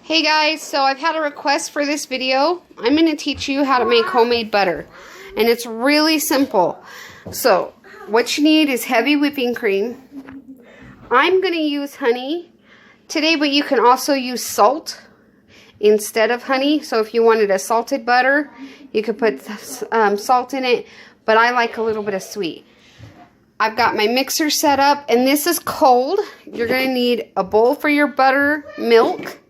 Hey guys, so I've had a request for this video. I'm going to teach you how to make homemade butter. And it's really simple. So, what you need is heavy whipping cream. I'm going to use honey today, but you can also use salt instead of honey. So if you wanted a salted butter, you could put salt in it. But I like a little bit of sweet. I've got my mixer set up, and this is cold. You're going to need a bowl for your butter, milk,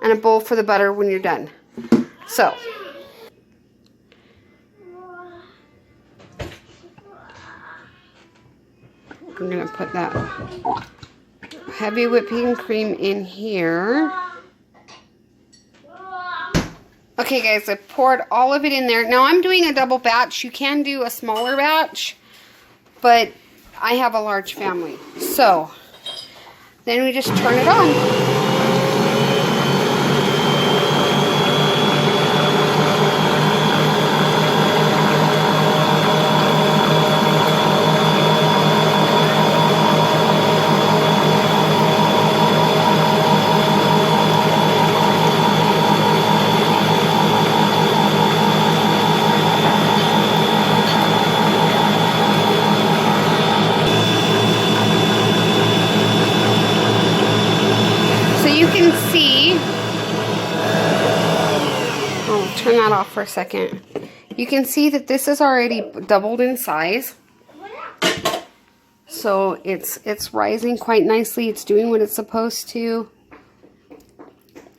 and a bowl for the butter when you're done. So, I'm going to put that heavy whipping cream in here. Okay guys, I poured all of it in there. Now I'm doing a double batch. You can do a smaller batch, but I have a large family. So, then we just turn it on. You can see, I'll turn that off for a second. You can see that this is already doubled in size. So it's rising quite nicely. It's doing what it's supposed to.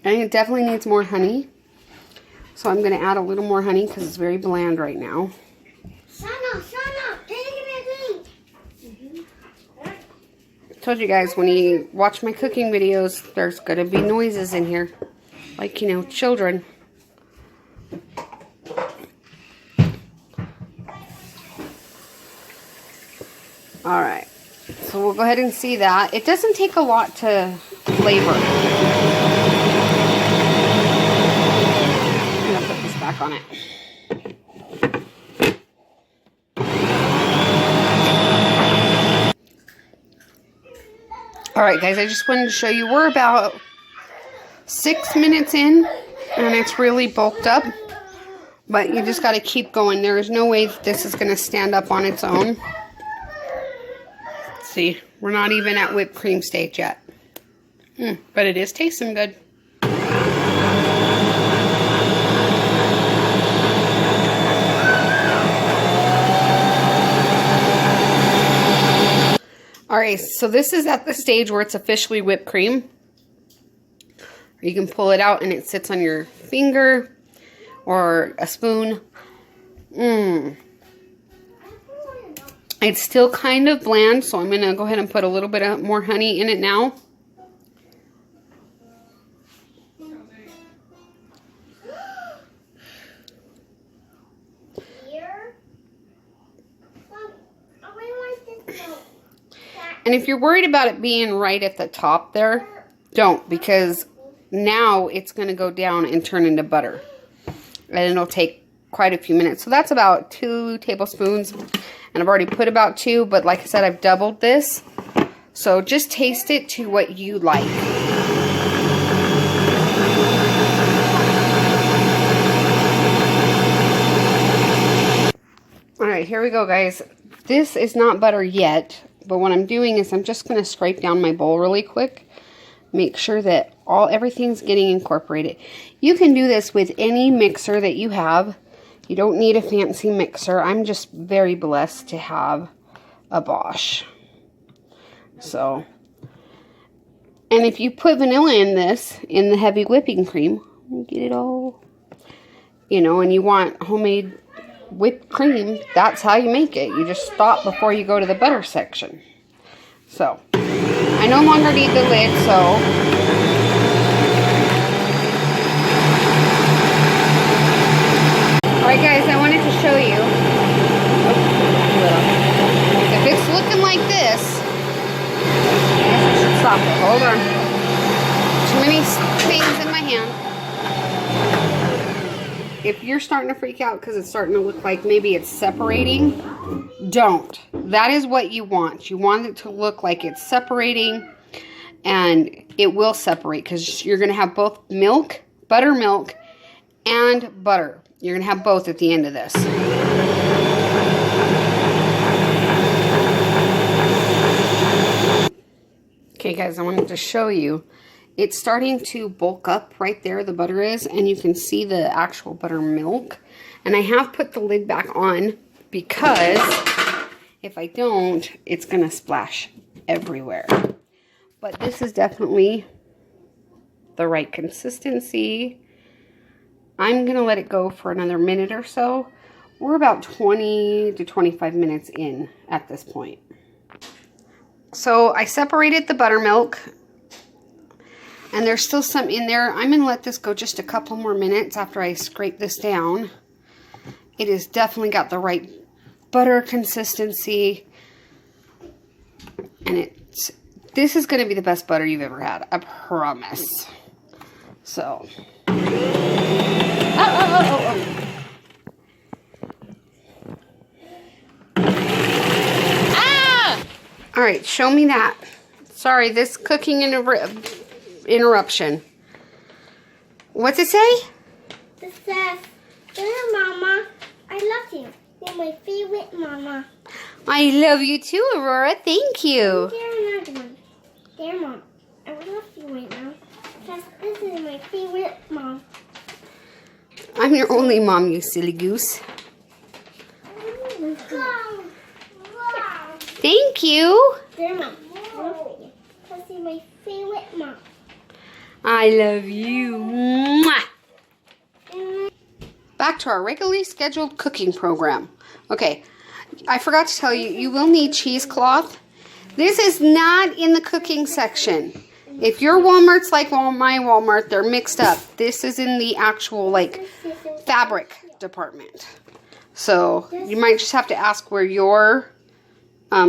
And it definitely needs more honey. So I'm going to add a little more honey because it's very bland right now. Told you guys, when you watch my cooking videos, there's going to be noises in here. Like, you know, children. Alright. So we'll go ahead and see that. It doesn't take a lot to flavor. I'm going to put this back on it. Alright guys, I just wanted to show you, we're about 6 minutes in, and it's really bulked up, but you just got to keep going. There is no way that this is going to stand up on its own. See, we're not even at whipped cream stage yet, but it is tasting good. Alright, so this is at the stage where it's officially whipped cream. You can pull it out and it sits on your finger or a spoon. It's still kind of bland, so I'm going to go ahead and put a little bit more honey in it now. And if you're worried about it being right at the top there, don't, because now it's going to go down and turn into butter. And it'll take quite a few minutes. So that's about 2 tablespoons. And I've already put about 2, but like I said, I've doubled this. So just taste it to what you like. Alright, here we go guys. This is not butter yet. But what I'm doing is I'm just going to scrape down my bowl really quick. Make sure that everything's getting incorporated. You can do this with any mixer that you have. You don't need a fancy mixer. I'm just very blessed to have a Bosch. So, and if you put vanilla in this, in the heavy whipping cream, get it all, you know, and you want homemade whipped cream, that's how you make it. You just stop before you go to the butter section. So, I no longer need the lid, so alright guys, I wanted to show you. If it's looking like this, I guess I should stop it. Hold on. Too many things in my hand. If you're starting to freak out because it's starting to look like maybe it's separating, don't. That is what you want. You want it to look like it's separating and it will separate because you're going to have both milk, buttermilk, and butter. You're going to have both at the end of this. Okay guys, I wanted to show you. It's starting to bulk up right there, the butter is, and you can see the actual buttermilk. And I have put the lid back on because if I don't, it's going to splash everywhere. But this is definitely the right consistency. I'm going to let it go for another minute or so. We're about 20 to 25 minutes in at this point. So I separated the buttermilk, and there's still some in there. I'm going to let this go just a couple more minutes after I scrape this down. It has definitely got the right butter consistency, and this is going to be the best butter you've ever had, I promise. So, all right, show me that. Sorry, this cooking interruption. What's it say? It says, "Dear Mama, I love you. You're my favorite Mama." I love you too, Aurora. Thank you. Here's another one. Dear Mom, I love you right now. Because this is my favorite Mom. I'm your only mom, you silly goose. Thank you. Dear Mom, I love you. Because you're my favorite Mom. I love you. Mwah. Back to our regularly scheduled cooking program. Okay, I forgot to tell you, you will need cheesecloth. This is not in the cooking section. If your Walmart's like my Walmart, they're mixed up. This is in the actual, like, fabric department. So, you might just have to ask where your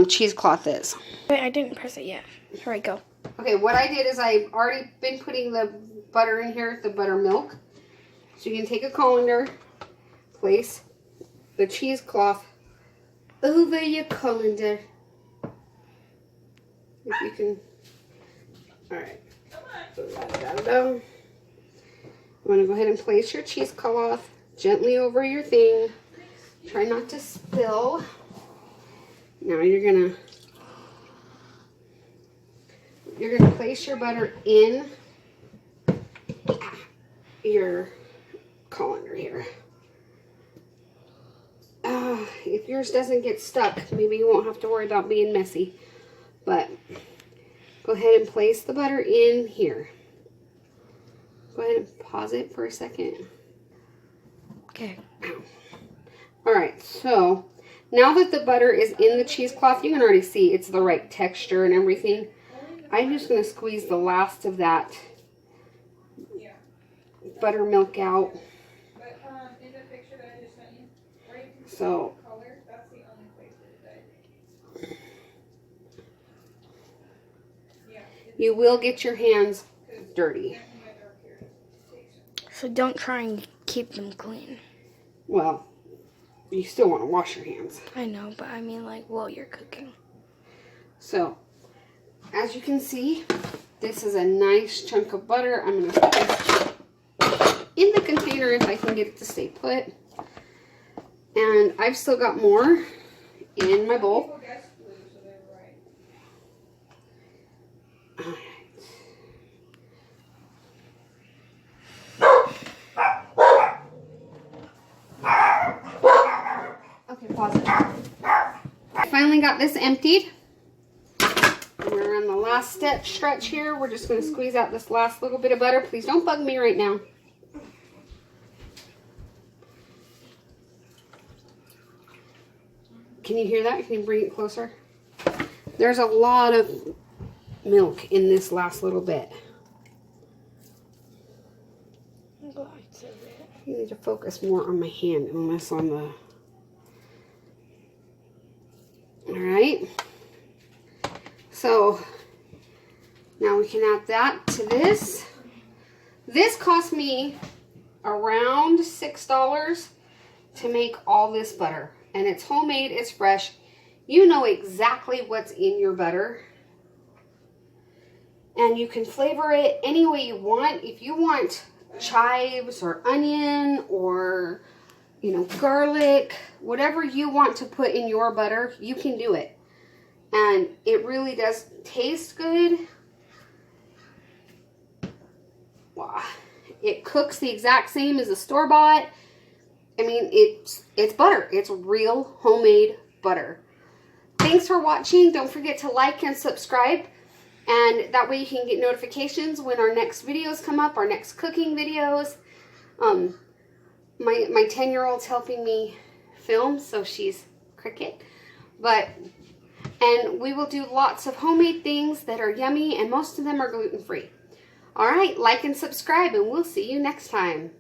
cheesecloth is. Wait, I didn't press it yet. Here I go. Okay, what I did is I've already been putting the butter in here, the buttermilk. So you can take a colander, place the cheesecloth over your colander. If you can. Alright. So I'm going to go ahead and place your cheesecloth gently over your thing. Try not to spill. Now you're gonna place your butter in your colander here. If yours doesn't get stuck, maybe you won't have to worry about being messy. But go ahead and place the butter in here. Go ahead and pause it for a second. Okay. Alright, so now that the butter is in the cheesecloth, you can already see it's the right texture and everything. I'm just going to squeeze the last of that buttermilk out. So, you will get your hands dirty. So don't try and keep them clean. Well, you still want to wash your hands. I know, but I mean like while you're cooking. So, as you can see, this is a nice chunk of butter. I'm going to put this in the container if I can get it to stay put. And I've still got more in my bowl. Okay, pause it. I finally got this emptied. We're on the last stretch here. We're just going to squeeze out this last little bit of butter. Please don't bug me right now. Can you hear that? Can you bring it closer? There's a lot of milk in this last little bit. You need to focus more on my hand and less on the... Alright. So, now we can add that to this. This cost me around $6 to make all this butter. And it's homemade, it's fresh. You know exactly what's in your butter. And you can flavor it any way you want. If you want chives or onion or, you know, garlic, whatever you want to put in your butter, you can do it. And it really does taste good. Wow. It cooks the exact same as a store-bought. I mean, it's butter. It's real homemade butter. Thanks for watching. Don't forget to like and subscribe. And that way you can get notifications when our next videos come up, our next cooking videos. My 10-year-old's helping me film, so she's Cricket. And we will do lots of homemade things that are yummy, and most of them are gluten-free. All right, like and subscribe, and we'll see you next time.